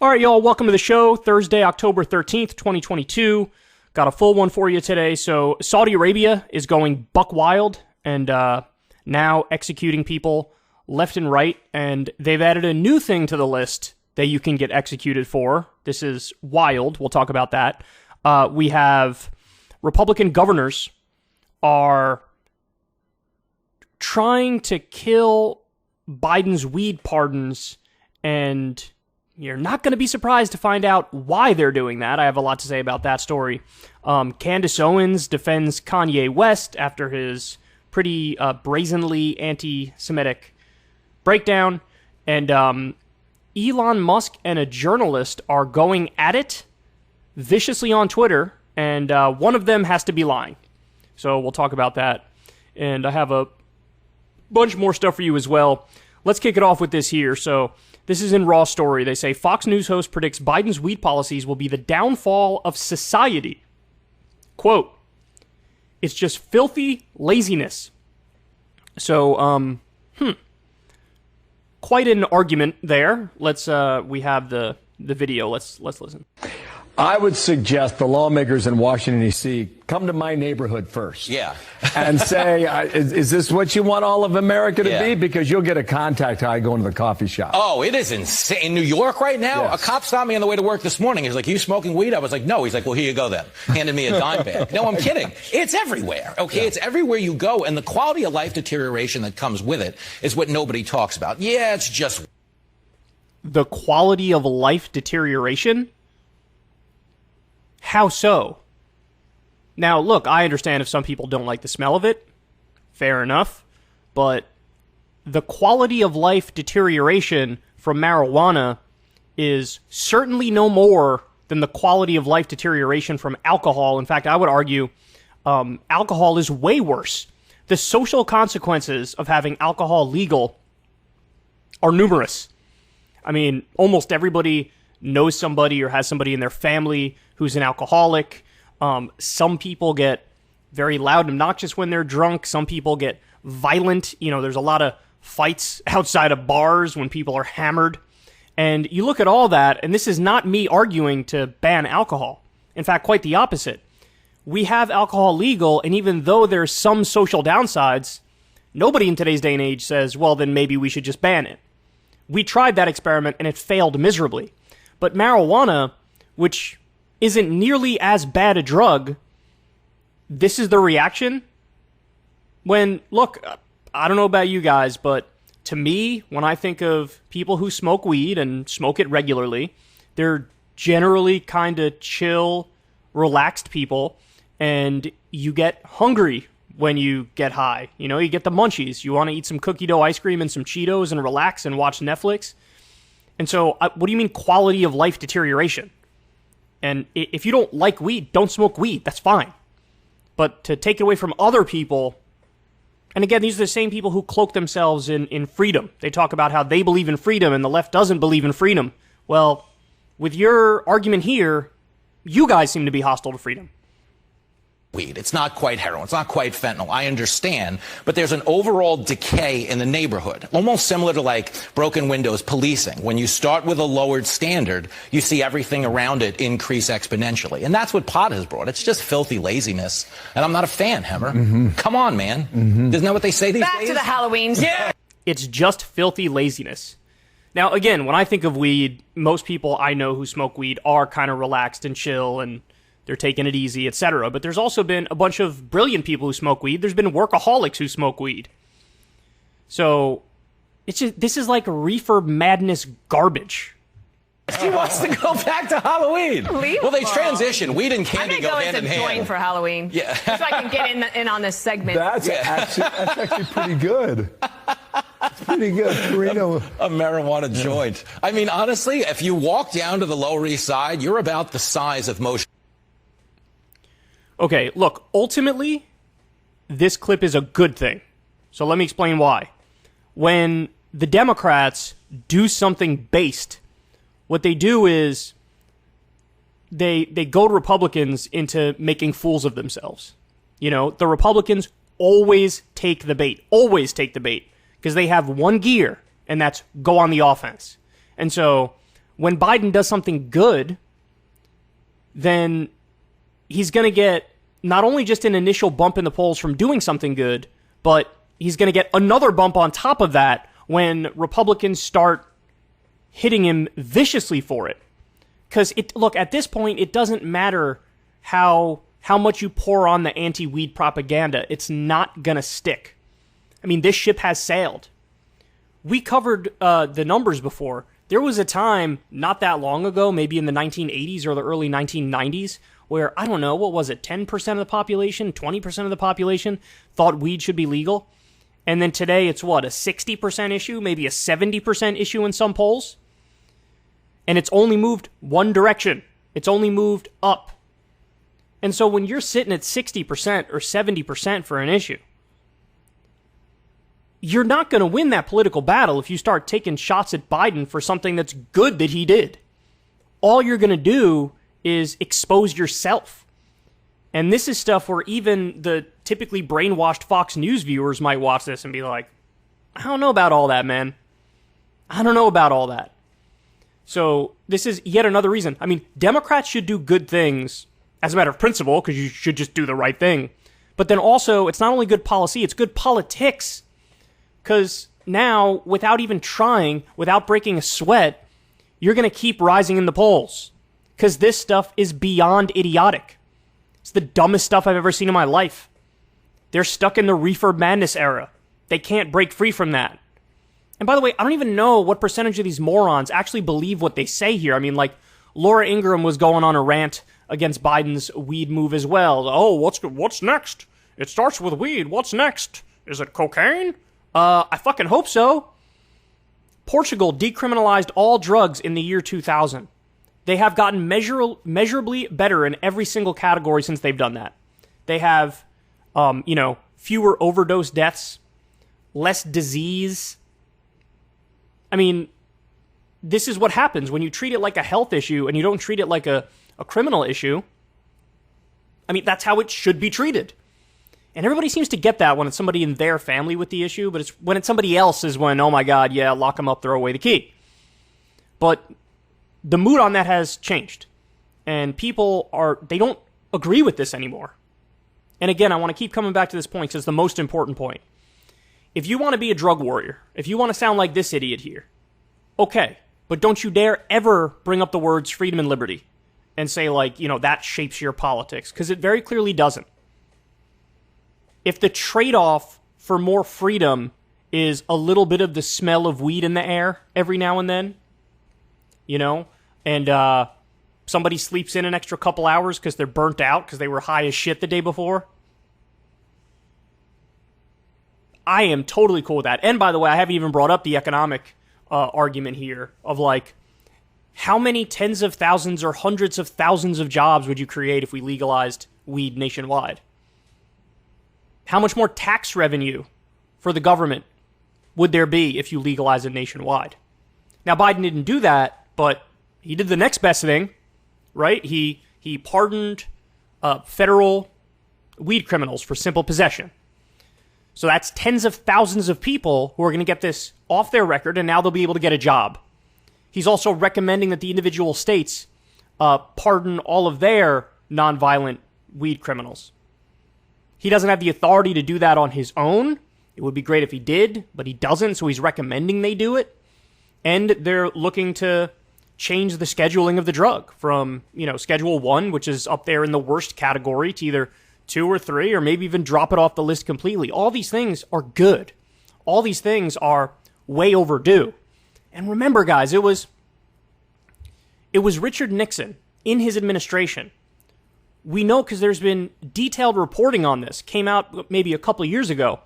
All right, y'all, welcome to the show. Thursday, October 13th, 2022. Got a full one for you today. So Saudi Arabia is going buck wild and now executing people left and right. And they've added a new thing to the list that you can get executed for. This is wild. We'll talk about that. We have Republican governors are trying to kill Biden's weed pardons, and you're not going to be surprised to find out why they're doing that. I have a lot to say about that story. Candace Owens defends Kanye West after his pretty brazenly anti-Semitic breakdown. And Elon Musk and a journalist are going at it viciously on Twitter, and one of them has to be lying. So we'll talk about that. And I have a bunch more stuff for you as well. Let's kick it off with this here. So this is in Raw Story. They say Fox News host predicts Biden's weed policies will be the downfall of society. Quote, "It's just filthy laziness." So, quite an argument there. Let's we have the video. Let's listen. I would suggest the lawmakers in Washington, D.C. come to my neighborhood first. Yeah. And say, is this what you want all of America to be? Because you'll get a contact high going to the coffee shop. Oh, it is insane. In New York right now, yes. A cop stopped me on the way to work this morning. He's like, "You smoking weed?" I was like, "No." He's like, "Well, here you go then." Handed me a dime bag. No, I'm kidding. It's everywhere, okay? Yeah. It's everywhere you go. And the quality of life deterioration that comes with it is what nobody talks about. Yeah, it's just... The quality of life deterioration? How so? Now, look, I understand if some people don't like the smell of it. Fair enough. But the quality of life deterioration from marijuana is certainly no more than the quality of life deterioration from alcohol. In fact, I would argue alcohol is way worse. The social consequences of having alcohol legal are numerous. I mean, almost everybody knows somebody or has somebody in their family who's an alcoholic. Some people get very loud and obnoxious when they're drunk. Some people get violent. You know, there's a lot of fights outside of bars when people are hammered. And you look at all that, and this is not me arguing to ban alcohol. In fact, quite the opposite. We have alcohol legal, and even though there's some social downsides, nobody in today's day and age says, well, then maybe we should just ban it. We tried that experiment, and it failed miserably. But marijuana, which isn't nearly as bad a drug, this is the reaction. When, look, I don't know about you guys, but to me, when I think of people who smoke weed and smoke it regularly, they're generally kind of chill, relaxed people, and you get hungry when you get high. You know, you get the munchies. You want to eat some cookie dough ice cream and some Cheetos and relax and watch Netflix. And so, what do you mean quality of life deterioration? And if you don't like weed, don't smoke weed. That's fine. But to take it away from other people, and again, these are the same people who cloak themselves in freedom. They talk about how they believe in freedom and the left doesn't believe in freedom. Well, with your argument here, you guys seem to be hostile to freedom. Weed. It's not quite heroin. It's not quite fentanyl. I understand. But there's an overall decay in the neighborhood, almost similar to like broken windows policing. When you start with a lowered standard, you see everything around it increase exponentially. And that's what pot has brought. It's just filthy laziness. And I'm not a fan, Hemmer. Mm-hmm. Come on, man. Mm-hmm. Isn't that what they say these days? Back to the Halloween. Yeah. It's just filthy laziness. Now, again, when I think of weed, most people I know who smoke weed are kind of relaxed and chill and they're taking it easy, etc. But there's also been a bunch of brilliant people who smoke weed. There's been workaholics who smoke weed. So it's just, this is like reefer madness garbage. He wants to go back to Halloween. Well, they transition. Weed and candy go hand in hand. I'm going to go join for Halloween. Yeah. So I can get in on this segment. That's actually pretty good. It's pretty good. Carino. A marijuana joint. I mean, honestly, if you walk down to the Lower East Side, you're about the size of most. Okay, look, ultimately, this clip is a good thing. So let me explain why. When the Democrats do something based, what they do is they goad Republicans into making fools of themselves. You know, the Republicans always take the bait, because they have one gear, and that's go on the offense. And so when Biden does something good, then he's going to get not only just an initial bump in the polls from doing something good, but he's going to get another bump on top of that when Republicans start hitting him viciously for it. Because, look, at this point, it doesn't matter how much you pour on the anti-weed propaganda. It's not going to stick. I mean, this ship has sailed. We covered the numbers before. There was a time not that long ago, maybe in the 1980s or the early 1990s, where, I don't know, what was it, 10% of the population, 20% of the population thought weed should be legal? And then today it's what, a 60% issue, maybe a 70% issue in some polls? And it's only moved one direction. It's only moved up. And so when you're sitting at 60% or 70% for an issue, you're not going to win that political battle if you start taking shots at Biden for something that's good that he did. All you're going to do is expose yourself. And this is stuff where even the typically brainwashed Fox News viewers might watch this and be like, I don't know about all that, man. I don't know about all that. So this is yet another reason. I mean, Democrats should do good things as a matter of principle, because you should just do the right thing. But then also, it's not only good policy, it's good politics. Because now, without even trying, without breaking a sweat, you're going to keep rising in the polls. Because this stuff is beyond idiotic. It's the dumbest stuff I've ever seen in my life. They're stuck in the reefer madness era. They can't break free from that. And by the way, I don't even know what percentage of these morons actually believe what they say here. I mean, like, Laura Ingraham was going on a rant against Biden's weed move as well. Oh, what's next? It starts with weed. What's next? Is it cocaine? I fucking hope so. Portugal decriminalized all drugs in the year 2000. They have gotten measurably better in every single category since they've done that. They have, fewer overdose deaths, less disease. I mean, this is what happens when you treat it like a health issue and you don't treat it like a criminal issue. I mean, that's how it should be treated. And everybody seems to get that when it's somebody in their family with the issue, but when it's somebody else is when, oh my God, yeah, lock them up, throw away the key. But the mood on that has changed. And people they don't agree with this anymore. And again, I want to keep coming back to this point because it's the most important point. If you want to be a drug warrior, if you want to sound like this idiot here, okay, but don't you dare ever bring up the words freedom and liberty and say like, that shapes your politics, because it very clearly doesn't. If the trade-off for more freedom is a little bit of the smell of weed in the air every now and then, and somebody sleeps in an extra couple hours because they're burnt out because they were high as shit the day before, I am totally cool with that. And by the way, I haven't even brought up the economic argument here of like, how many tens of thousands or hundreds of thousands of jobs would you create if we legalized weed nationwide? How much more tax revenue for the government would there be if you legalize it nationwide? Now, Biden didn't do that, but he did the next best thing, right? He pardoned federal weed criminals for simple possession. So that's tens of thousands of people who are going to get this off their record, and now they'll be able to get a job. He's also recommending that the individual states pardon all of their nonviolent weed criminals. He doesn't have the authority to do that on his own. It would be great if he did, but he doesn't, so he's recommending they do it. And they're looking to change the scheduling of the drug from, Schedule 1, which is up there in the worst category, to either 2 or 3, or maybe even drop it off the list completely. All these things are good. All these things are way overdue. And remember, guys, it was Richard Nixon in his administration. We know because there's been detailed reporting on this, came out maybe a couple of years ago.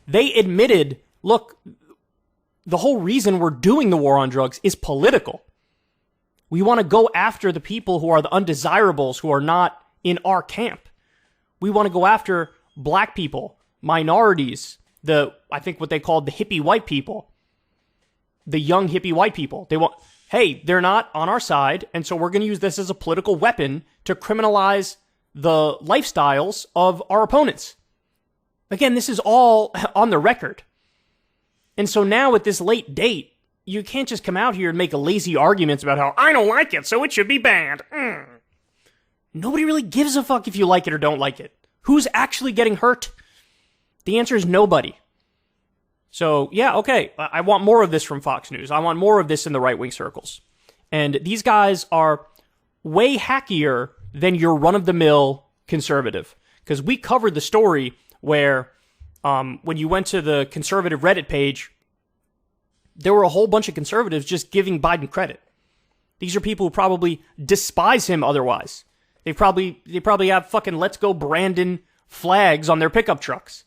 They admitted, look, the whole reason we're doing the war on drugs is political. We want to go after the people who are the undesirables, who are not in our camp. We want to go after black people, minorities, I think what they called the hippie white people, the young hippie white people. They're not on our side, and so we're going to use this as a political weapon to criminalize the lifestyles of our opponents. Again, this is all on the record. And so now at this late date, you can't just come out here and make lazy arguments about how I don't like it, so it should be banned. Nobody really gives a fuck if you like it or don't like it. Who's actually getting hurt? The answer is nobody. So, yeah, okay, I want more of this from Fox News. I want more of this in the right-wing circles. And these guys are way hackier than your run-of-the-mill conservative. Because we covered the story where when you went to the conservative Reddit page, there were a whole bunch of conservatives just giving Biden credit. These are people who probably despise him otherwise. They probably have fucking Let's Go Brandon flags on their pickup trucks.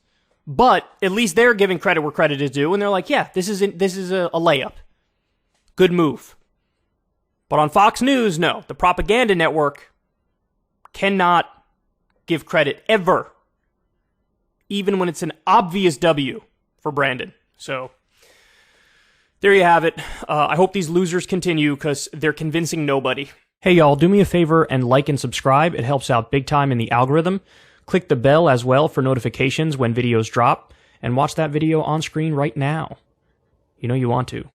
But at least they're giving credit where credit is due, and they're like, yeah, this is a layup. Good move. But on Fox News, no. The propaganda network cannot give credit ever. Even when it's an obvious W for Brandon. So, there you have it. I hope these losers continue, because they're convincing nobody. Hey y'all, do me a favor and like and subscribe. It helps out big time in the algorithm. Click the bell as well for notifications when videos drop, and watch that video on screen right now. You know you want to.